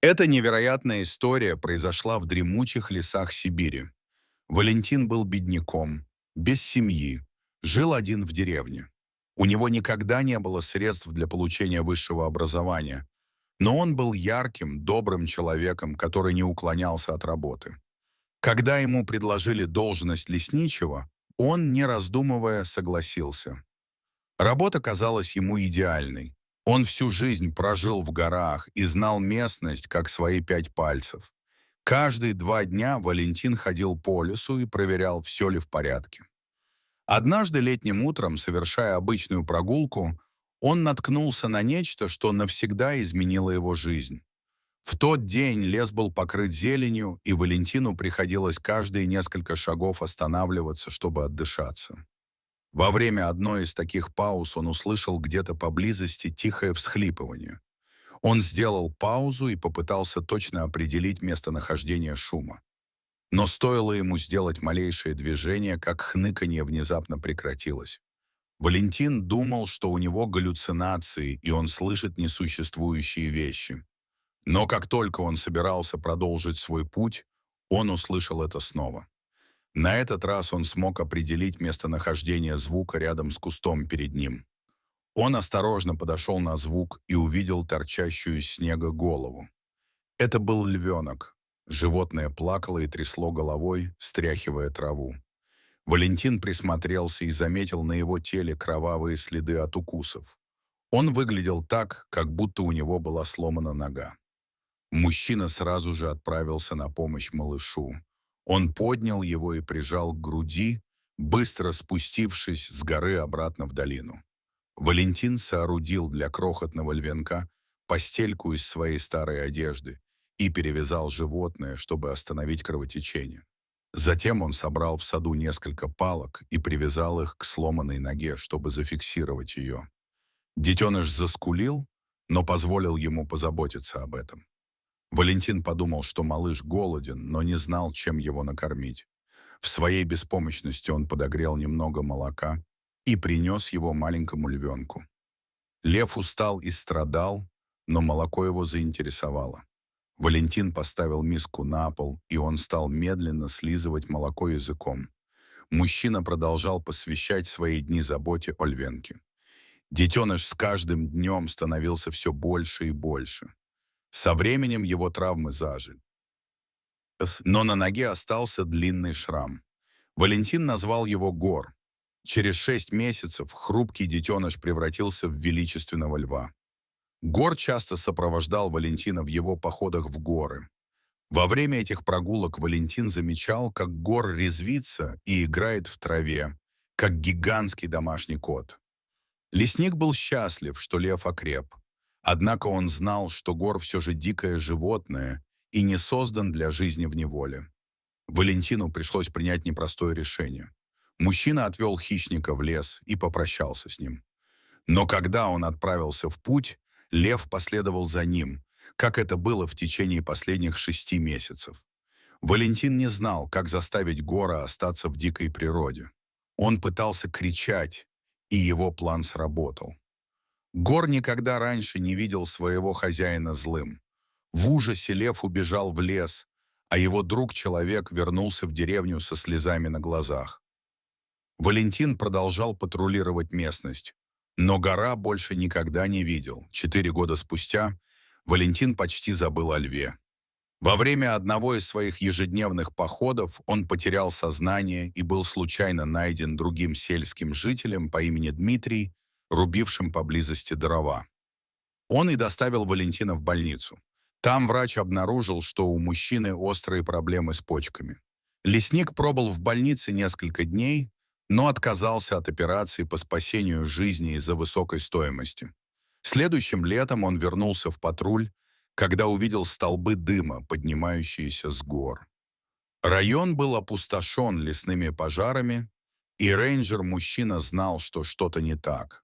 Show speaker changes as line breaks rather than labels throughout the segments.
Эта невероятная история произошла в дремучих лесах Сибири. Валентин был бедняком, без семьи, жил один в деревне. У него никогда не было средств для получения высшего образования, но он был ярким, добрым человеком, который не уклонялся от работы. Когда ему предложили должность лесничего, он, не раздумывая, согласился. Работа казалась ему идеальной. Он всю жизнь прожил в горах и знал местность, как свои 5 пальцев. Каждые 2 дня Валентин ходил по лесу и проверял, все ли в порядке. Однажды летним утром, совершая обычную прогулку, он наткнулся на нечто, что навсегда изменило его жизнь. В тот день лес был покрыт зеленью, и Валентину приходилось каждые несколько шагов останавливаться, чтобы отдышаться. Во время одной из таких пауз он услышал где-то поблизости тихое всхлипывание. Он сделал паузу и попытался точно определить местонахождение шума. Но стоило ему сделать малейшее движение, как хныканье внезапно прекратилось. Валентин думал, что у него галлюцинации, и он слышит несуществующие вещи. Но как только он собирался продолжить свой путь, он услышал это снова. На этот раз он смог определить местонахождение звука рядом с кустом перед ним. Он осторожно подошел на звук и увидел торчащую из снега голову. Это был львенок. Животное плакало и трясло головой, стряхивая траву. Валентин присмотрелся и заметил на его теле кровавые следы от укусов. Он выглядел так, как будто у него была сломана нога. Мужчина сразу же отправился на помощь малышу. Он поднял его и прижал к груди, быстро спустившись с горы обратно в долину. Валентин соорудил для крохотного львенка постельку из своей старой одежды и перевязал животное, чтобы остановить кровотечение. Затем он собрал в саду несколько палок и привязал их к сломанной ноге, чтобы зафиксировать ее. Детеныш заскулил, но позволил ему позаботиться об этом. Валентин подумал, что малыш голоден, но не знал, чем его накормить. В своей беспомощности он подогрел немного молока и принес его маленькому львенку. Лев устал и страдал, но молоко его заинтересовало. Валентин поставил миску на пол, и он стал медленно слизывать молоко языком. Мужчина продолжал посвящать свои дни заботе о львенке. Детеныш с каждым днем становился все больше и больше. Со временем его травмы зажили. Но на ноге остался длинный шрам. Валентин назвал его Гор. Через 6 месяцев хрупкий детеныш превратился в величественного льва. Гор часто сопровождал Валентина в его походах в горы. Во время этих прогулок Валентин замечал, как Гор резвится и играет в траве, как гигантский домашний кот. Лесник был счастлив, что лев окреп. Однако он знал, что Гор все же дикое животное и не создан для жизни в неволе. Валентину пришлось принять непростое решение. Мужчина отвел хищника в лес и попрощался с ним. Но когда он отправился в путь, лев последовал за ним, как это было в течение последних 6 месяцев. Валентин не знал, как заставить Гора остаться в дикой природе. Он пытался кричать, и его план сработал. Гор никогда раньше не видел своего хозяина злым. В ужасе лев убежал в лес, а его друг-человек вернулся в деревню со слезами на глазах. Валентин продолжал патрулировать местность, но Гора больше никогда не видел. 4 года спустя Валентин почти забыл о льве. Во время одного из своих ежедневных походов он потерял сознание и был случайно найден другим сельским жителем по имени Дмитрий, рубившим поблизости дрова. Он и доставил Валентина в больницу. Там врач обнаружил, что у мужчины острые проблемы с почками. Лесник пробыл в больнице несколько дней, но отказался от операции по спасению жизни из-за высокой стоимости. Следующим летом он вернулся в патруль, когда увидел столбы дыма, поднимающиеся с гор. Район был опустошен лесными пожарами, и рейнджер-мужчина знал, что что-то не так.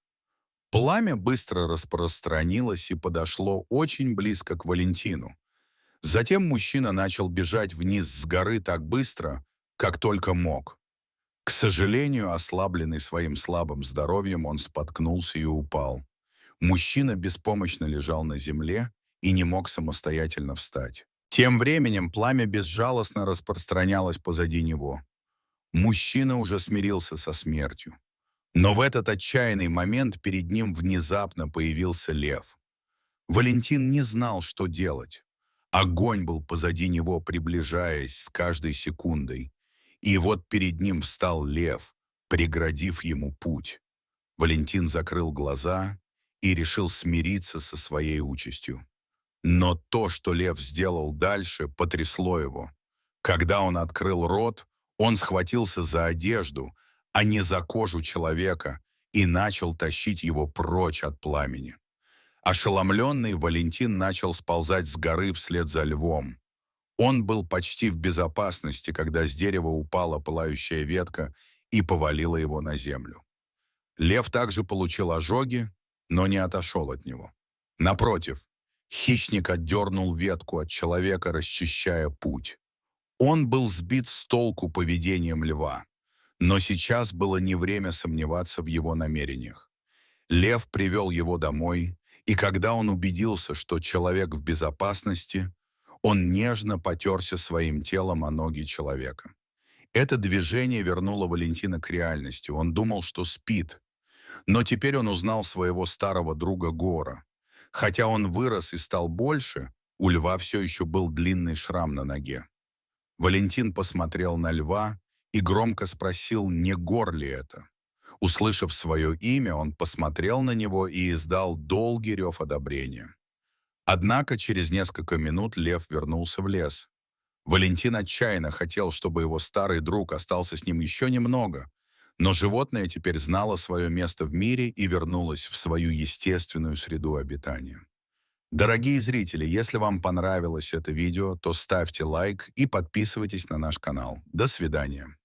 Пламя быстро распространилось и подошло очень близко к Валентину. Затем мужчина начал бежать вниз с горы так быстро, как только мог. К сожалению, ослабленный своим слабым здоровьем, он споткнулся и упал. Мужчина беспомощно лежал на земле и не мог самостоятельно встать. Тем временем пламя безжалостно распространялось позади него. Мужчина уже смирился со смертью. Но в этот отчаянный момент перед ним внезапно появился лев. Валентин не знал, что делать. Огонь был позади него, приближаясь с каждой секундой. И вот перед ним встал лев, преградив ему путь. Валентин закрыл глаза и решил смириться со своей участью. Но то, что лев сделал дальше, потрясло его. Когда он открыл рот, он схватился за одежду, а не за кожу человека, и начал тащить его прочь от пламени. Ошеломленный, Валентин начал сползать с горы вслед за львом. Он был почти в безопасности, когда с дерева упала пылающая ветка и повалила его на землю. Лев также получил ожоги, но не отошел от него. Напротив, хищник отдернул ветку от человека, расчищая путь. Он был сбит с толку поведением льва, но сейчас было не время сомневаться в его намерениях. Лев привел его домой, и когда он убедился, что человек в безопасности, он нежно потерся своим телом о ноги человека. Это движение вернуло Валентина к реальности. Он думал, что спит, но теперь он узнал своего старого друга Гора. Хотя он вырос и стал больше, у льва все еще был длинный шрам на ноге. Валентин посмотрел на льва и громко спросил, не Гор ли это. Услышав свое имя, он посмотрел на него и издал долгий рев одобрения. Однако через несколько минут лев вернулся в лес. Валентин отчаянно хотел, чтобы его старый друг остался с ним еще немного, но животное теперь знало свое место в мире и вернулось в свою естественную среду обитания. Дорогие зрители, если вам понравилось это видео, то ставьте лайк и подписывайтесь на наш канал. До свидания.